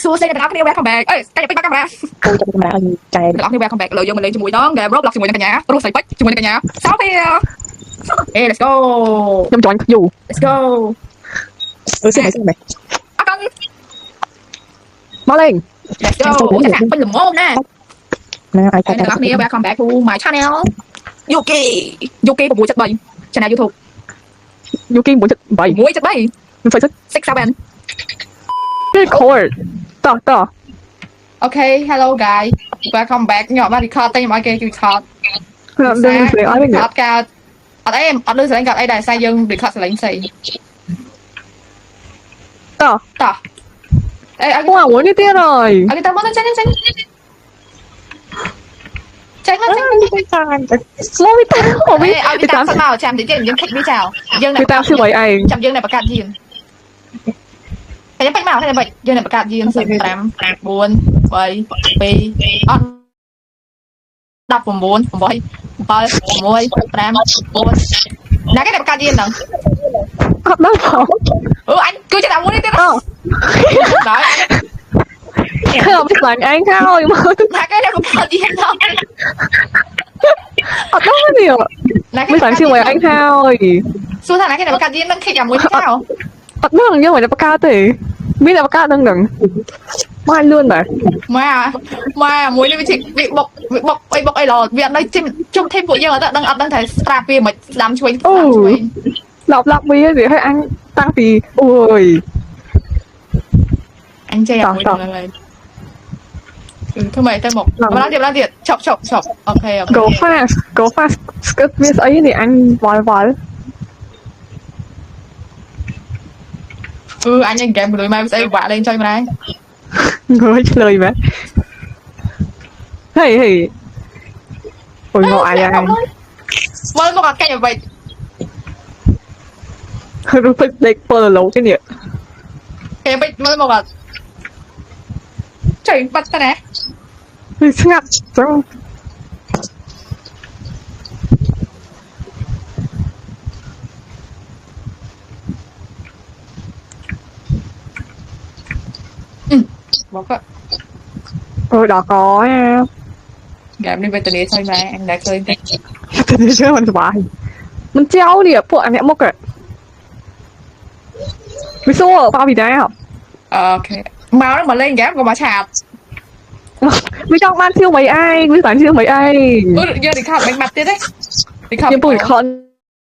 xua xe cái này welcome back ơi cái bích camera tôi cho camera ơi chạy cái này welcome back lợi dụng mình lên cho mũi đó game Roblox cho mũi cả nhà tôi xài bích cho mũi cả nhà sáu phía hey let's go nhâm chọn dù let's go xin mày con mau lên let's go chắc chắn bên lùm ôm nè nè ai cái này welcome back to my channel Yuki của mũi chất bầy channel YouTube Yuki muốn chật bảy mũi chất bầy mình phải six seven recordต่อ okay hello guys welcome back nhỏ mà record tay mọi cái record đừng phải nói với người cao ở đây em ở đây sẽ lên gặp đây đại sai dân record sẽ lên xìต่อ ê anh wow muốn đi tiếp rồi anh ta muốn tránh slow it down ê anh ta sắp vào chạm thì tiền dân khách đi chào dân này tao siêu vậy anh chạm dân này bạc cạn gì cái nhấp bánh màu thế này vậy dân này bạc cạn gì tám buồn bảy pi on đập vùng buồn vùng bảy ba môi tám buồn nãy cái này bạc cạn gì nè đâu không anh cứ cho tao muốn đi tiếp đó đấy không biết bạn anh thôi mà nãy cái này bạc cạn gì không đó cái điều mấy bạn siêu vậy anh thôi xua thằng này cái này bạc cạn gì nó khi chạm muốn sao nó là như vậy là bạc ca thì biết là bạc ca đang đừng mai luôn mà muối này bị bọc ai lò việc đây trong thêm bộ dương là đang thấy strap về mà làm chuối lọc bia gì hay anh tăng thì ui anh chơi à muối thôi mày tên một làm điện chọc ok go fast cái viết ấy thì anh vòi anh nhìn game rồi mai sẽ quả lên chơi mà đây người lời mà hey ôi ngọt anh mới một cái như vậyรู้สึกเด็กเปิดโลกเนี่ย cái bị mới một cái chạy bắt ta nè สงัดจังบอกก็đỏ có nha game đi về từ đây thôi mà anh đã chơi từ đây chơiมันสบายมันเจ้าเนี่ยพวกอันเนี้ยมกอะไม่สู้bao bì đá ok máu nó mà lên game của bà chạpไม่ต้องมันsiêu mấy aiไม่phải siêu mấy ai giờ đi khóc bánh mặtទៀតđấy đi khóc nhưng bùi con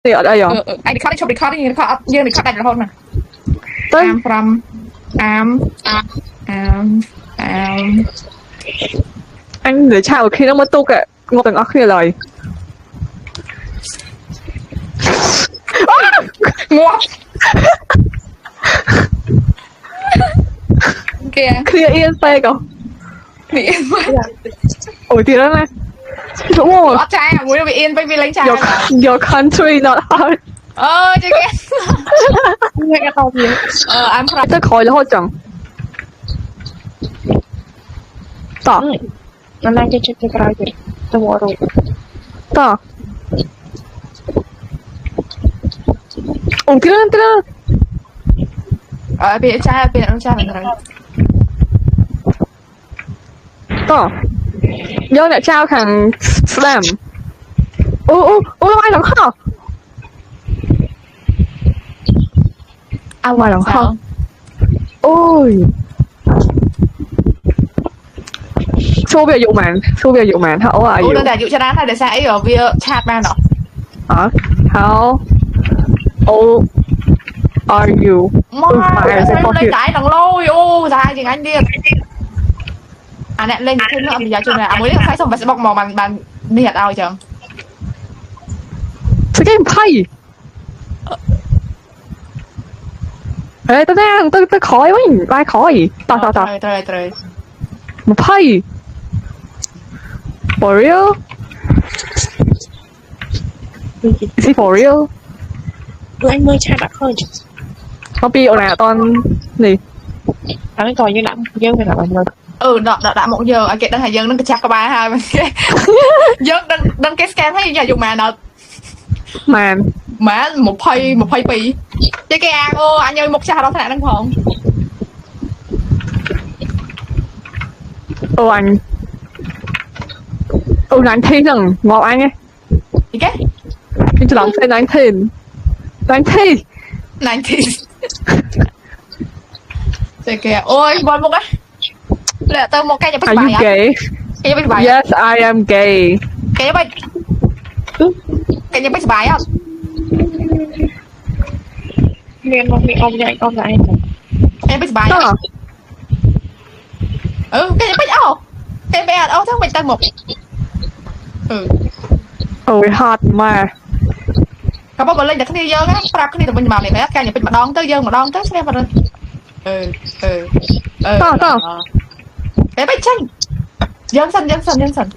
thì ở đây rồi anh đi khóc đi chụp đi khóc đi khóc giờ đi khóc đặt là thôi mà tới am from am anh để chào khi nó mới tu kệ ngồi từng óc kia lời ngọt kìa clear yên phê cậu bị yên ủa thì đó nè đúng rồi bắt trai à muốn bị yên bởi vì lấy trai your country not hard chứ ghét nghe cái tao gì I'm from tới khỏi là hôi chẳngต่อ nó đang chơi cái gì tôi mua rồi ต่อủa tí nữa bị trai mình rồi ต่อ vô lại trao thằng slam ai làm khó ai làm khó ôi xô về dụ màn how are you để dụ cho đá này để sao ấy ở bia chat man đó hả how old are you sao lên đáy đằng lôi dài gì anh điên nè lên thêm nữa bây giờ chung là mới thấy xong và sẽ bọc màu bàn nhiệt ao chẳng cái game pay ê tao khỏi quá ai khỏi tao trời một pay for real is it for real anh mới trai bạc thôi không biết nào toàn gì anh còn như lắm dân phải làm rồi đã một giờ anh kể đang hay dân đang chặt có ba hai dân đang cái scan thấy nhà dùng mà nè má một phay pì cái ăn anh ơi một cha đó thế này đang phòng Ô anh. Ô 19 rằng ngọt anh ấy. Gì cái? Anh chỉ làm say 19. 19. 19. Rồi kìa. Ôi, quên một cái. Lệ tao một cái cho Are bài you á. gay? Cái cho bài. Yes, I am gay. Cái cho bài. Cái cho bài á. Miền ông dạy con lại. Cái cho bài á. Đó. Ừ, cái cho bài á. Cái bài á, tháng mình tăng một. Ừ. Ôi hot mà. Các bạn lên đặt cái dơ á, prap cái này tụi mình bảo này phải cái nhà mình mà đón tới dơ mà đón tới xem vào. Ừ. Đó. Cái bách tranh. Dân sân. Dân sân.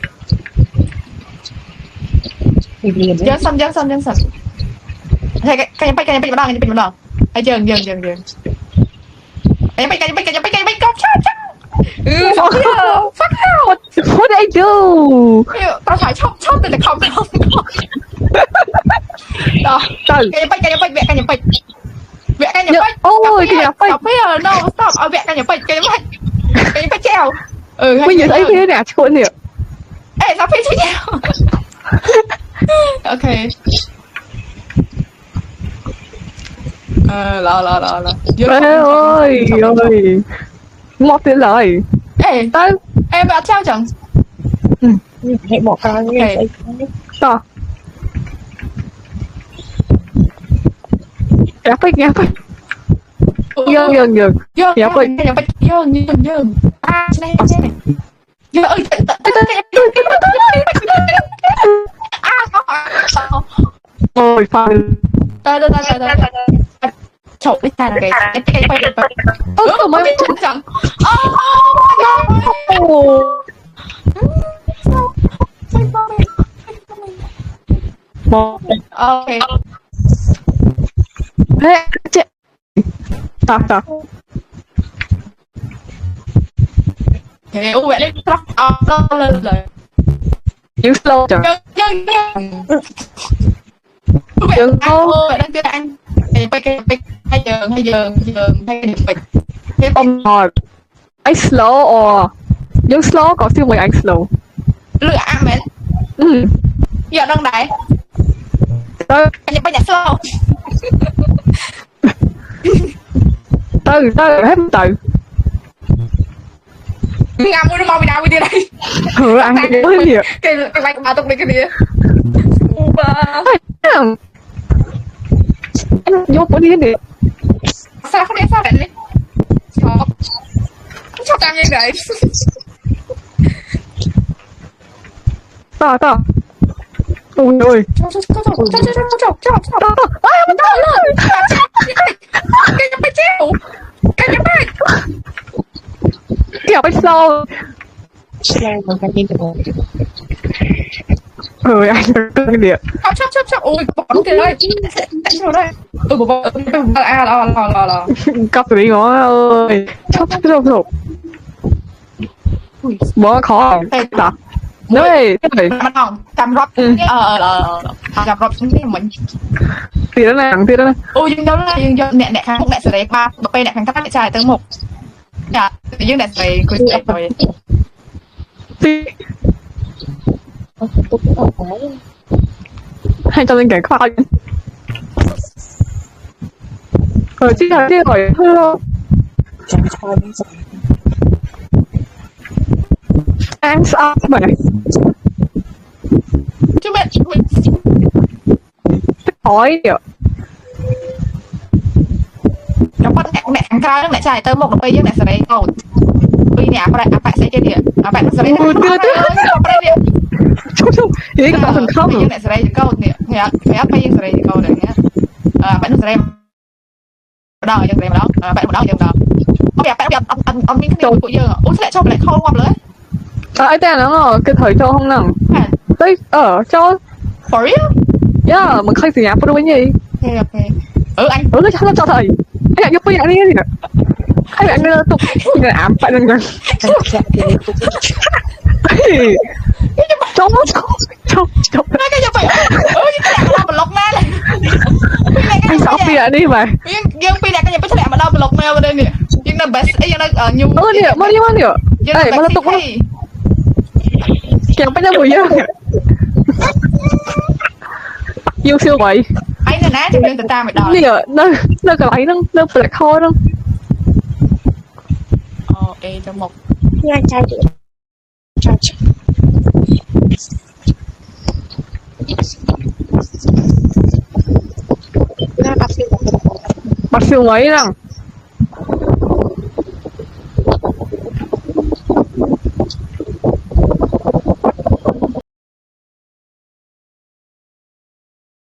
Thế cái bách mà đón. Ai dân. Cái bách cop chắc. Ừ, fuck hell. What did I do? Tao phải chọc từ từ không. Đó. Trời. Cái bách vẽ cái nhà bách. Ôi cái nhà bách. No, stop. Ở vẽ cái nhà bách. Cái bách treo. Ừ, Bây giờ thấy thế nè, chuột nè. Ê, sao phê chứ nhau. Ok. Lo. Ê ơi. Một tiếng lời. Ê, Tới. em đã treo chẳng? Hãy bỏ ca như vậy. Đó. Nhà bách. Dừng. Nhà bách. Dừng. À, này. Dừng ơi, Ôi phải. Tới. Chậu đi tàn cái quay được. Mới chụp chẳng. Một. Ok. Ê, chết. Tao. Thế u vậy lên tróc lên rồi. You slow chẳng. Dân. Dừng không? Ôi, đang tiếng Anh. Cái hay dừng hay cái Ông hỏi. Anh slow or. Nhưng slow có siêu mấy anh slow. lựa ăn mến. Ừ. Giờ đang đấy. Tới. Anh nhập bây giờ slow. Tới hết từ. Ngắm nó mau bị nào đi đây. Anh nói gì ạ? Cái bánh bà tung đi cái gì. Anh vô của đi đi. Sao không sao vậy đi. Chọc tăng như vậy. Tao. Ôi ôi. Chọc. Ôi, mình đau lên. Cái nhập bây chéo. Cái nhập bây. Kìa bách slow. Slow mà cái gì được. Anh cái gì ạ? Chọc. Ôi, bỏ đúng kìa đây. Tại sao đây? Bỏ. À, lo. Cặp tụi ngó ơi. Chọc. Bỏ khó. Đó. Đấy. Mà không, cầm rộp. Cầm rộp xuống mình. Tí đó nè. Ôi, nhưng đó là dân nẹ kháng nẹ sẽ đấy ba. Bọc bê nẹ kháng các nẹ trai tới một. Dạ, nhưng nẹ sẽ đấy cuối sẽ rồi. Tí. Tôi cũng ở cái. Hay cho lên cảnh khoa. Chứ hỏi thưa. Chẳng cho đi rồi. Anh sao vậy? Chứ mẹ Hỏi điệu. nó có nẹ kháng cao nẹ trai tới một bọc bê nhưng nẹ sẽ đấy cầu. Ui nè, bạn sẽ chơi điện. Bạn sẽ đấy. Chúc. Ini kita langsung kamu. Nhưng nẹ sẽ đấy câu nè. Nghe apa yang sẽ đấy câu này nhá. Bạn sẽ đấy. Đó, yang đấy mà đó. Bạn đó yang đó. Ông Minh cái của giờ. Ủa sao lại cho lại không ngoặt nữa? Ai tên nó cái thời cho không nằng. Tới cho. For real? Yeah, mình khai gì nhá, phụ gì? Ok. Anh. Cái chắc cho thầy. Anh nhập bây giờ đi gì nè. Anh tục người ám phải đừng đừng. Chồng. Nói cái gì vậy? Cái nhà mà lọc na này. Anh sao bịa đi mà. Dương pi đặt cái nhà bích lẹ mà đâu mà lọc na vào đây nè. Nhưng là best ấy nó ở nhung. Nè, mau đi. dương là bạch xích hay kéo cái mũi á yêu siêu vậy anh là nát cho dương từ ta mày đòi nè nó cái lấy nó black hole đó ê trong một Nghe trai chị. Trai chị. Ra bác sĩ một cái bác siêu mấy rằng